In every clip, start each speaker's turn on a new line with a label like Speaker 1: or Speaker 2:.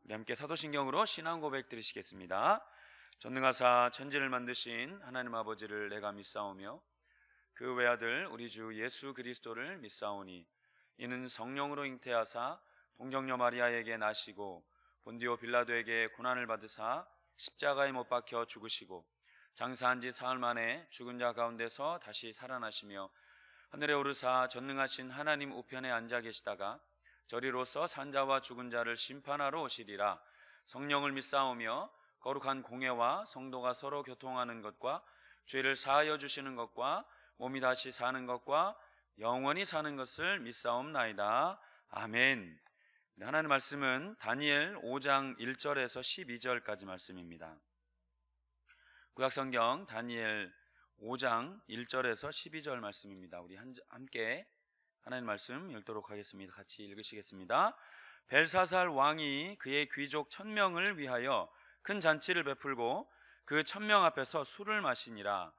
Speaker 1: 우리 함께 사도신경으로 신앙 고백 드리시겠습니다. 전능하사 천지를 만드신 하나님 아버지를 내가 믿사오며 그 외아들 우리 주 예수 그리스도를 믿사오니 이는 성령으로 잉태하사 동정녀 마리아에게 나시고 본디오 빌라도에게 고난을 받으사 십자가에 못 박혀 죽으시고 장사한 지 사흘 만에 죽은 자 가운데서 다시 살아나시며 하늘에 오르사 전능하신 하나님 우편에 앉아 계시다가 저리로서 산자와 죽은 자를 심판하러 오시리라. 성령을 믿사오며 거룩한 공회와 성도가 서로 교통하는 것과 죄를 사하여 주시는 것과 몸이 다시 사는 것과 영원히 사는 것을 믿사옵나이다. 아멘. 하나님 말씀은 다니엘 5장 1절에서 12절까지 말씀입니다. 구약성경 다니엘 5장 1절에서 12절 말씀입니다. 우리 함께 하나님 말씀 읽도록 하겠습니다. 같이 읽으시겠습니다. 벨사살 왕이 그의 귀족 1000명을 위하여 큰 잔치를 베풀고 그 1000명 앞에서 술을 마시니라.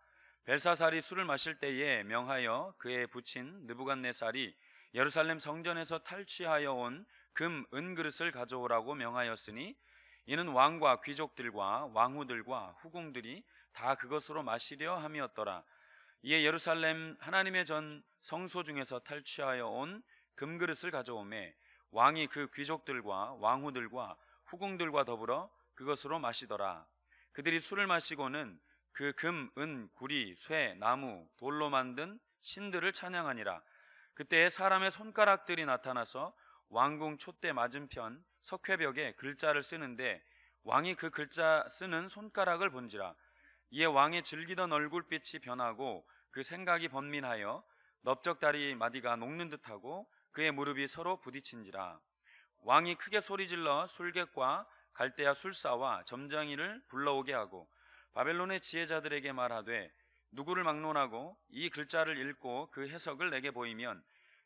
Speaker 1: 벨사살이 술을 마실 때에 명하여 그의 부친 느부갓네살이 예루살렘 성전에서 탈취하여 온 금, 은그릇을 가져오라고 명하였으니 이는 왕과 귀족들과 왕후들과 후궁들이 다 그것으로 마시려 함이었더라. 이에 예루살렘 하나님의 전 성소 중에서 탈취하여 온 금그릇을 가져오매 왕이 그 귀족들과 왕후들과 후궁들과 더불어 그것으로 마시더라. 그들이 술을 마시고는 그 금, 은, 구리, 쇠, 나무, 돌로 만든 신들을 찬양하니라. 그때에 사람의 손가락들이 나타나서 왕궁 촛대 맞은편 석회벽에 글자를 쓰는데 왕이 그 글자 쓰는 손가락을 본지라. 이에 왕의 즐기던 얼굴빛이 변하고 그 생각이 번민하여 넓적다리 마디가 녹는 듯하고 그의 무릎이 서로 부딪힌지라. 왕이 크게 소리질러 술객과 갈대아 술사와 점장이를 불러오게 하고 바벨론의 지혜자들에게 말하되 누구를 막론하고 이 글자를 읽고 그 해석을 내게 보이면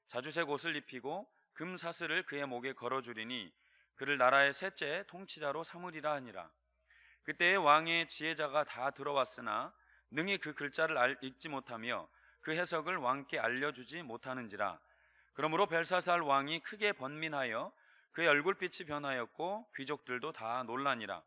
Speaker 1: 자주색 옷을 입히고 금사슬을 그의 목에 걸어주리니 그를 나라의 셋째 통치자로 삼으리라 하니라. 그때에 왕의 지혜자가 다 들어왔으나 능히 그 글자를 읽지 못하며 그 해석을 왕께 알려주지 못하는지라. 그러므로 벨사살 왕이 크게 번민하여 그의 얼굴빛이 변하였고 귀족들도 다 놀라니라.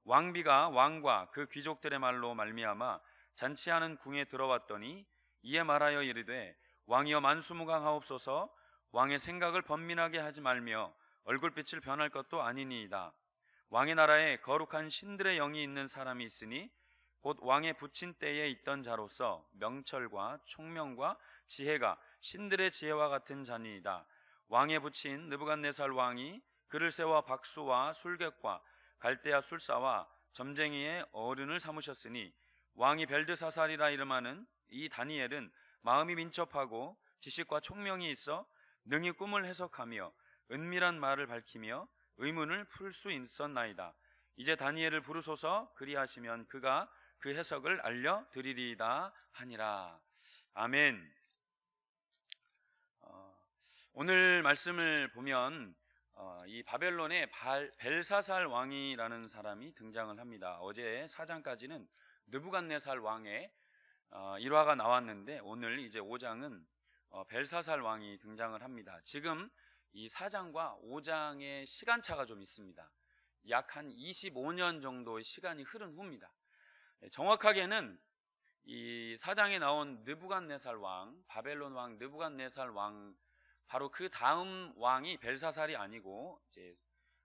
Speaker 1: 왕비가 왕과 그 귀족들의 말로 말미암아 잔치하는 궁에 들어왔더니 이에 말하여 이르되 왕이여 만수무강하옵소서. 왕의 생각을 번민하게 하지 말며 얼굴빛을 변할 것도 아니니이다. 왕의 나라에 거룩한 신들의 영이 있는 사람이 있으니 곧 왕의 부친 때에 있던 자로서 명철과 총명과 지혜가 신들의 지혜와 같은 자니이다. 왕의 부친 느부갓네살 왕이 그를 세워 박수와 술객과 갈대아 술사와 점쟁이의 어른을 삼으셨으니 왕이 벨드사살이라 이름하는 이 다니엘은 마음이 민첩하고 지식과 총명이 있어 능히 꿈을 해석하며 은밀한 말을 밝히며 의문을 풀 수 있었나이다. 이제 다니엘을 부르소서. 그리하시면 그가 그 해석을 알려드리리이다 하니라. 아멘. 오늘 말씀을 보면 이 바벨론의 벨사살 왕이라는 사람이 등장을 합니다. 어제 4장까지는 느부갓네살 왕의 일화가 나왔는데 오늘 이제 5장은 벨사살 왕이 등장을 합니다. 지금 이 4장과 5장의 시간차가 좀 있습니다. 약 한 25년 정도의 시간이 흐른 후입니다. 정확하게는 이 4장에 나온 느부갓네살 왕, 바벨론 왕 느부갓네살 왕, 바로 그 다음 왕이 벨사살이 아니고 이제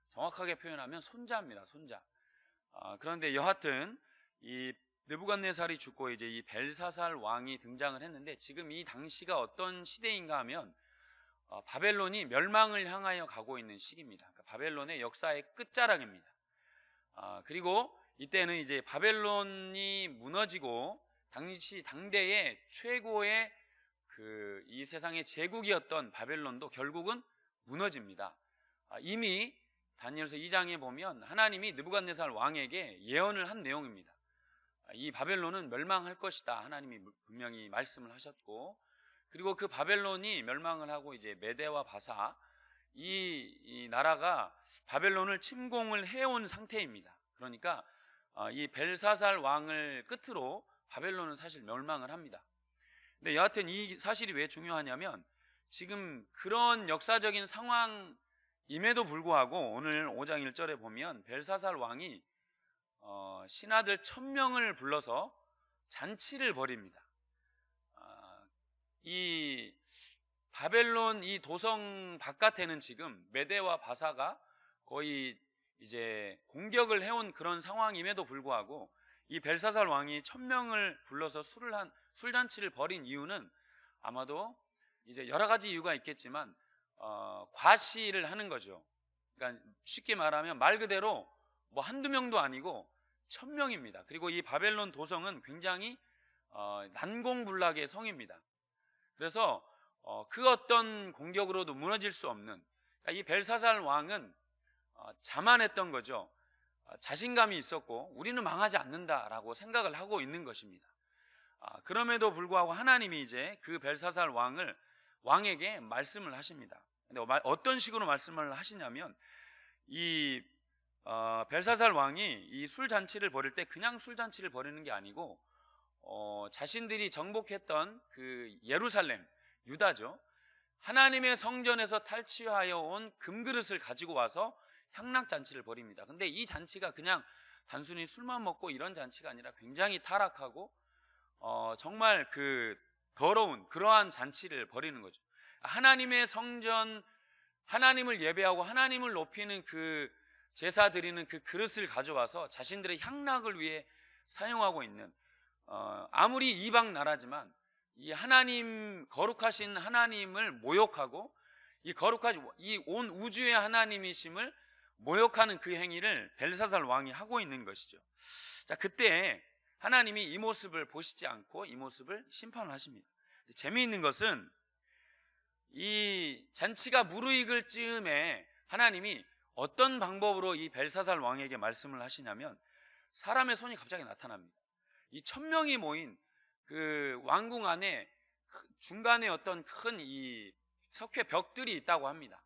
Speaker 1: 정확하게 표현하면 손자입니다. 손자. 그런데 여하튼 이 느부갓네살이 죽고 이제 이 벨사살 왕이 등장을 했는데 지금 이 당시가 어떤 시대인가 하면 바벨론이 멸망을 향하여 가고 있는 시기입니다. 그러니까 바벨론의 역사의 끝자락입니다. 그리고 이때는 이제 바벨론이 무너지고 당대의 최고의 이 세상의 제국이었던 바벨론도 결국은 무너집니다. 이미 다니엘서 2장에 보면 하나님이 느부갓네살 왕에게 예언을 한 내용입니다. 이 바벨론은 멸망할 것이다. 하나님이 분명히 말씀을 하셨고, 그리고 그 바벨론이 멸망을 하고 이제 메대와 바사 이 나라가 바벨론을 침공을 해온 상태입니다. 그러니까 이 벨사살 왕을 끝으로 바벨론은 사실 멸망을 합니다. 근데 여하튼 이 사실이 왜 중요하냐면 지금 그런 역사적인 상황이 임에도 불구하고 오늘 5장 1절에 보면 벨사살 왕이 신하들 1000명을 불러서 잔치를 벌입니다. 이 바벨론 이 도성 바깥에는 지금 메대와 바사가 거의 이제 공격을 해온 그런 상황임에도 불구하고 이 벨사살 왕이 1000명을 불러서 술잔치를 벌인 이유는 아마도 이제 여러 가지 이유가 있겠지만 과시를 하는 거죠. 그러니까 쉽게 말하면 말 그대로 뭐 한두 명도 아니고 1000명입니다. 그리고 이 바벨론 도성은 굉장히 난공불락의 성입니다. 그래서 그 어떤 공격으로도 무너질 수 없는, 그러니까 이 벨사살 왕은 자만했던 거죠. 자신감이 있었고 우리는 망하지 않는다라고 생각을 하고 있는 것입니다. 그럼에도 불구하고 하나님이 이제 그 벨사살 왕에게 말씀을 하십니다. 근데 어떤 식으로 말씀을 하시냐면 이 벨사살 왕이 이 술잔치를 벌일 때 그냥 술잔치를 벌이는 게 아니고 자신들이 정복했던 그 예루살렘, 유다죠, 하나님의 성전에서 탈취하여 온 금그릇을 가지고 와서 향락잔치를 벌입니다. 근데 이 잔치가 그냥 단순히 술만 먹고 이런 잔치가 아니라 굉장히 타락하고 정말 그 더러운 그러한 잔치를 벌이는 거죠. 하나님의 성전, 하나님을 예배하고 하나님을 높이는 그 제사 드리는 그 그릇을 가져와서 자신들의 향락을 위해 사용하고 있는, 아무리 이방 나라지만 이 하나님, 거룩하신 하나님을 모욕하고 이 거룩하신 이 온 우주의 하나님이심을 모욕하는 그 행위를 벨사살 왕이 하고 있는 것이죠. 자, 그때 하나님이 이 모습을 보시지 않고 이 모습을 심판을 하십니다. 재미있는 것은 이 잔치가 무르익을 즈음에 하나님이 어떤 방법으로 이 벨사살 왕에게 말씀을 하시냐면 사람의 손이 갑자기 나타납니다. 이 1000명이 모인 그 왕궁 안에 중간에 어떤 큰 이 석회 벽들이 있다고 합니다.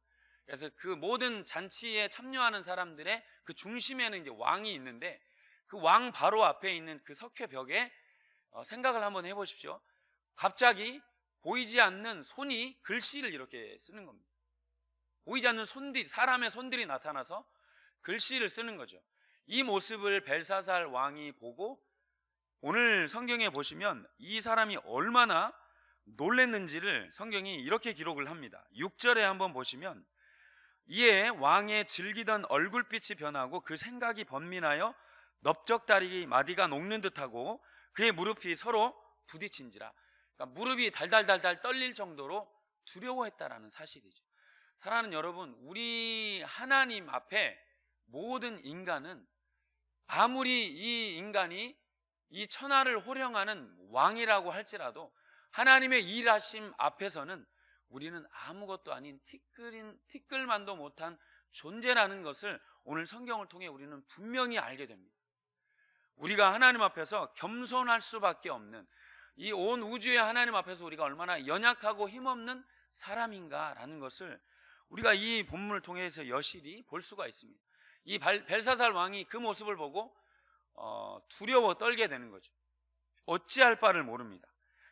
Speaker 1: 그래서 그 모든 잔치에 참여하는 사람들의 그 중심에는 이제 왕이 있는데 그 왕 바로 앞에 있는 그 석회 벽에 생각을 한번 해보십시오. 갑자기 보이지 않는 손이 글씨를 이렇게 쓰는 겁니다. 보이지 않는 손들이, 사람의 손들이 나타나서 글씨를 쓰는 거죠. 이 모습을 벨사살 왕이 보고 오늘 성경에 보시면 이 사람이 얼마나 놀랬는지를 성경이 이렇게 기록을 합니다. 6절에 한번 보시면 이에 왕의 즐기던 얼굴빛이 변하고 그 생각이 번민하여 넓적다리 마디가 녹는 듯하고 그의 무릎이 서로 부딪힌지라. 그러니까 무릎이 달달달달 떨릴 정도로 두려워했다라는 사실이죠. 사랑하는 여러분, 우리 하나님 앞에 모든 인간은 아무리 이 인간이 이 천하를 호령하는 왕이라고 할지라도 하나님의 일하심 앞에서는 우리는 아무것도 아닌 티끌만도 못한 존재라는 것을 오늘 성경을 통해 우리는 분명히 알게 됩니다. 우리가 하나님 앞에서 겸손할 수밖에 없는, 이 온 우주의 하나님 앞에서 우리가 얼마나 연약하고 힘없는 사람인가라는 것을 우리가 이 본문을 통해서 여실히 볼 수가 있습니다. 이 벨사살 왕이 그 모습을 보고 두려워 떨게 되는 거죠. 어찌할 바를 모릅니다.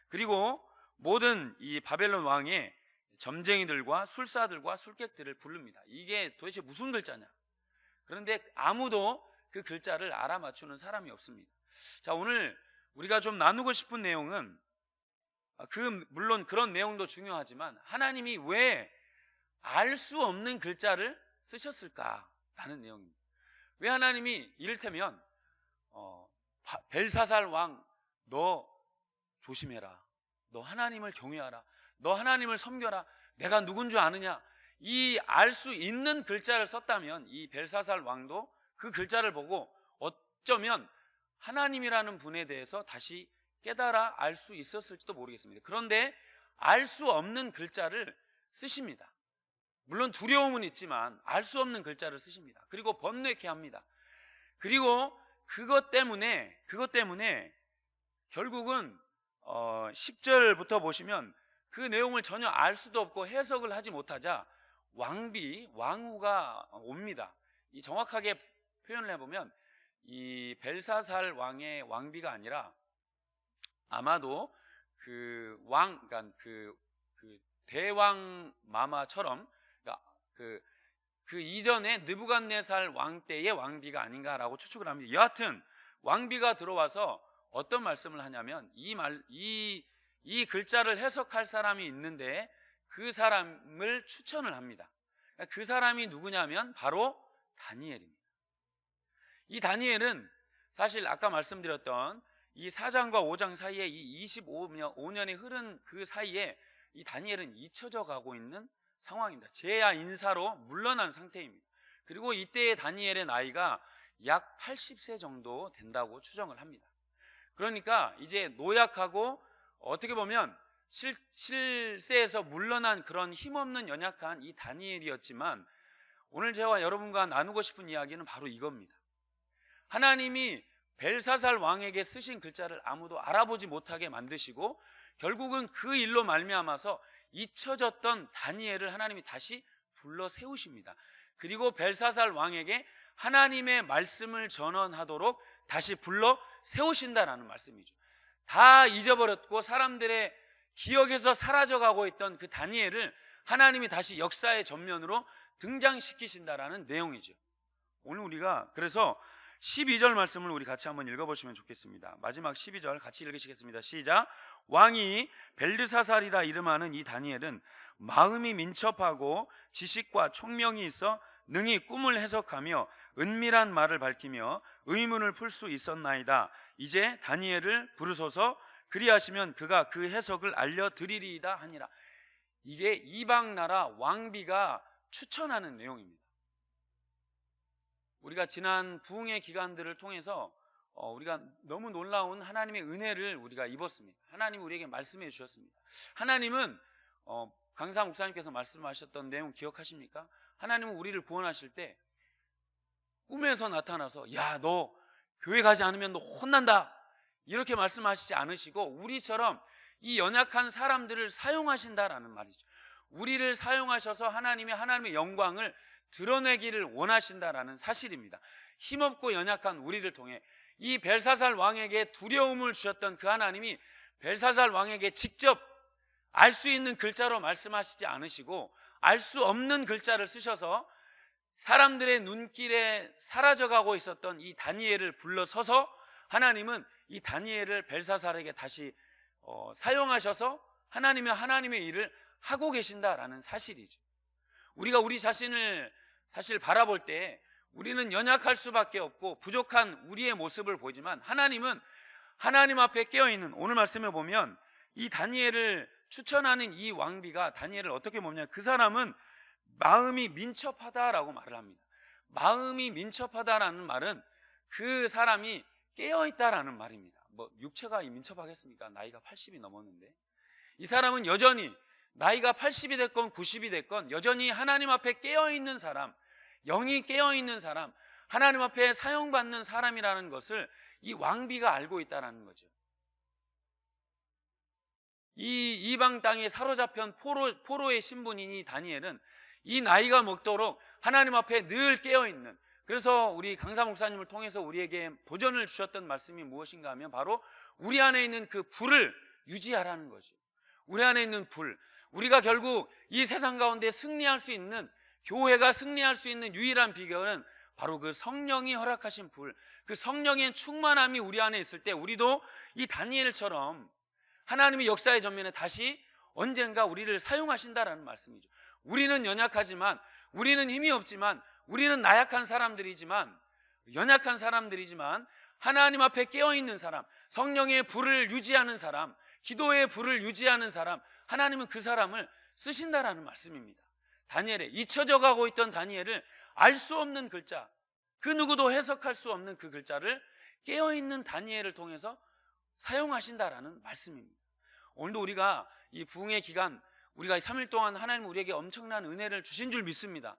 Speaker 1: 그리고 모든 이 바벨론 왕의 점쟁이들과 술사들과 술객들을 부릅니다. 이게 도대체 무슨 글자냐? 그런데 아무도 그 글자를 알아맞추는 사람이 없습니다. 자, 오늘 우리가 좀 나누고 싶은 내용은 물론 그런 내용도 중요하지만 하나님이 왜 알 수 없는 글자를 쓰셨을까라는 내용입니다. 왜 하나님이 이를테면 벨사살 왕, 너 조심해라, 너 하나님을 경외하라, 너 하나님을 섬겨라, 내가 누군 줄 아느냐, 이 알 수 있는 글자를 썼다면 이 벨사살 왕도 그 글자를 보고 어쩌면 하나님이라는 분에 대해서 다시 깨달아 알 수 있었을지도 모르겠습니다. 그런데 알 수 없는 글자를 쓰십니다. 물론 두려움은 있지만 알 수 없는 글자를 쓰십니다. 그리고 번뇌케 합니다. 그리고 그것 때문에 결국은 10절부터 보시면 그 내용을 전혀 알 수도 없고 해석을 하지 못하자 왕후가 옵니다. 이 정확하게 표현을 해보면 이 벨사살 왕의 왕비가 아니라 아마도 그러니까 그 대왕 마마처럼 그 그 이전에 느부갓네살 왕 때의 왕비가 아닌가라고 추측을 합니다. 여하튼 왕비가 들어와서 어떤 말씀을 하냐면 이 글자를 해석할 사람이 있는데 그 사람을 추천을 합니다. 그 사람이 누구냐면 바로 다니엘입니다. 이 다니엘은 사실 아까 말씀드렸던 이 4장과 5장 사이에 이 25년이 흐른 그 사이에 이 다니엘은 잊혀져 가고 있는 상황입니다. 제야 인사로 물러난 상태입니다. 그리고 이때의 다니엘의 나이가 약 80세 정도 된다고 추정을 합니다. 그러니까 이제 노약하고 어떻게 보면 실세에서 물러난 그런 힘없는 연약한 이 다니엘이었지만, 오늘 제가 여러분과 나누고 싶은 이야기는 바로 이겁니다. 하나님이 벨사살 왕에게 쓰신 글자를 아무도 알아보지 못하게 만드시고 결국은 그 일로 말미암아서 잊혀졌던 다니엘을 하나님이 다시 불러 세우십니다. 그리고 벨사살 왕에게 하나님의 말씀을 전언하도록 다시 불러 세우신다라는 말씀이죠. 다 잊어버렸고 사람들의 기억에서 사라져가고 있던 그 다니엘을 하나님이 다시 역사의 전면으로 등장시키신다라는 내용이죠. 오늘 우리가 그래서 12절 말씀을 우리 같이 한번 읽어보시면 좋겠습니다. 마지막 12절 같이 읽으시겠습니다. 시작. 왕이 벨드사살이라 이름하는 이 다니엘은 마음이 민첩하고 지식과 총명이 있어 능히 꿈을 해석하며 은밀한 말을 밝히며 의문을 풀 수 있었나이다. 이제 다니엘을 부르소서. 그리하시면 그가 그 해석을 알려드리리이다 하니라. 이게 이방 나라 왕비가 추천하는 내용입니다. 우리가 지난 부흥의 기간들을 통해서 우리가 너무 놀라운 하나님의 은혜를 우리가 입었습니다. 하나님이 우리에게 말씀해 주셨습니다. 하나님은 강사 목사님께서 말씀하셨던 내용 기억하십니까? 하나님은 우리를 구원하실 때 꿈에서 나타나서 야, 너 교회 가지 않으면 너 혼난다 이렇게 말씀하시지 않으시고 우리처럼 이 연약한 사람들을 사용하신다라는 말이죠. 우리를 사용하셔서 하나님의 영광을 드러내기를 원하신다라는 사실입니다. 힘없고 연약한 우리를 통해 이 벨사살 왕에게 두려움을 주셨던 그 하나님이 벨사살 왕에게 직접 알 수 있는 글자로 말씀하시지 않으시고 알 수 없는 글자를 쓰셔서 사람들의 눈길에 사라져가고 있었던 이 다니엘을 불러서서 하나님은 이 다니엘을 벨사살에게 다시 사용하셔서 하나님의 일을 하고 계신다라는 사실이죠. 우리가 우리 자신을 사실 바라볼 때 우리는 연약할 수밖에 없고 부족한 우리의 모습을 보지만 하나님은 하나님 앞에 깨어있는, 오늘 말씀에 보면 이 다니엘을 추천하는 이 왕비가 다니엘을 어떻게 보냐, 그 사람은 마음이 민첩하다라고 말을 합니다. 마음이 민첩하다라는 말은 그 사람이 깨어있다라는 말입니다. 뭐 육체가 민첩하겠습니까? 나이가 80이 넘었는데. 이 사람은 여전히 나이가 80이 됐건 90이 됐건 여전히 하나님 앞에 깨어있는 사람, 영이 깨어있는 사람, 하나님 앞에 사용받는 사람이라는 것을 이 왕비가 알고 있다는 거죠. 이 이방 땅에 사로잡힌 포로의 신분인 이 다니엘은 이 나이가 먹도록 하나님 앞에 늘 깨어있는, 그래서 우리 강사 목사님을 통해서 우리에게 도전을 주셨던 말씀이 무엇인가 하면 바로 우리 안에 있는 그 불을 유지하라는 거죠. 우리 안에 있는 불, 우리가 결국 이 세상 가운데 승리할 수 있는, 교회가 승리할 수 있는 유일한 비결은 바로 그 성령이 허락하신 불, 그 성령의 충만함이 우리 안에 있을 때 우리도 이 다니엘처럼 하나님의 역사의 전면에 다시 언젠가 우리를 사용하신다라는 말씀이죠. 우리는 연약하지만, 우리는 힘이 없지만, 우리는 나약한 사람들이지만, 연약한 사람들이지만 하나님 앞에 깨어있는 사람, 성령의 불을 유지하는 사람, 기도의 불을 유지하는 사람, 하나님은 그 사람을 쓰신다라는 말씀입니다. 다니엘의 잊혀져 가고 있던 다니엘을 알 수 없는 글자, 그 누구도 해석할 수 없는 그 글자를 깨어있는 다니엘을 통해서 사용하신다라는 말씀입니다. 오늘도 우리가 이 부흥의 기간, 우리가 3일 동안 하나님 우리에게 엄청난 은혜를 주신 줄 믿습니다.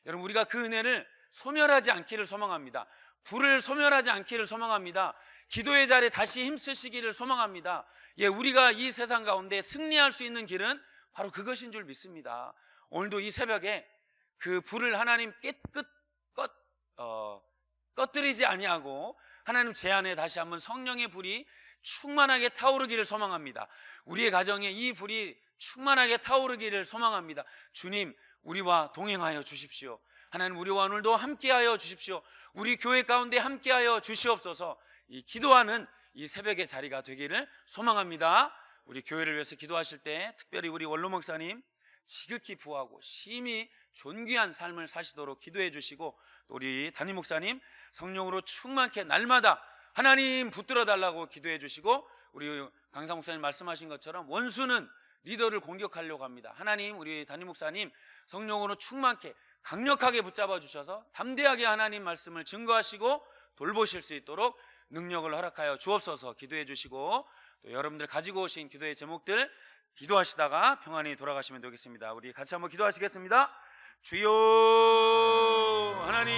Speaker 1: 여러분, 우리가 그 은혜를 소멸하지 않기를 소망합니다. 불을 소멸하지 않기를 소망합니다. 기도의 자리에 다시 힘쓰시기를 소망합니다. 우리가 이 세상 가운데 승리할 수 있는 길은 바로 그것인 줄 믿습니다. 오늘도 이 새벽에 그 불을 하나님 꺼뜨리지 아니하고 하나님 제 안에 다시 한번 성령의 불이 충만하게 타오르기를 소망합니다. 우리의 가정에 이 불이 충만하게 타오르기를 소망합니다. 주님, 우리와 동행하여 주십시오. 하나님 우리와 오늘도 함께하여 주십시오. 우리 교회 가운데 함께하여 주시옵소서. 이 기도하는 이 새벽의 자리가 되기를 소망합니다. 우리 교회를 위해서 기도하실 때 특별히 우리 원로 목사님 지극히 부하고 심히 존귀한 삶을 사시도록 기도해 주시고, 또 우리 담임 목사님 성령으로 충만케 날마다 하나님 붙들어 달라고 기도해 주시고, 우리 강사 목사님 말씀하신 것처럼 원수는 리더를 공격하려고 합니다. 하나님 우리 담임 목사님 성령으로 충만케 강력하게 붙잡아 주셔서 담대하게 하나님 말씀을 증거하시고 돌보실 수 있도록 능력을 허락하여 주옵소서. 기도해 주시고, 또 여러분들 가지고 오신 기도의 제목들 기도하시다가 평안히 돌아가시면 되겠습니다. 우리 같이 한번 기도하시겠습니다. 주여 하나님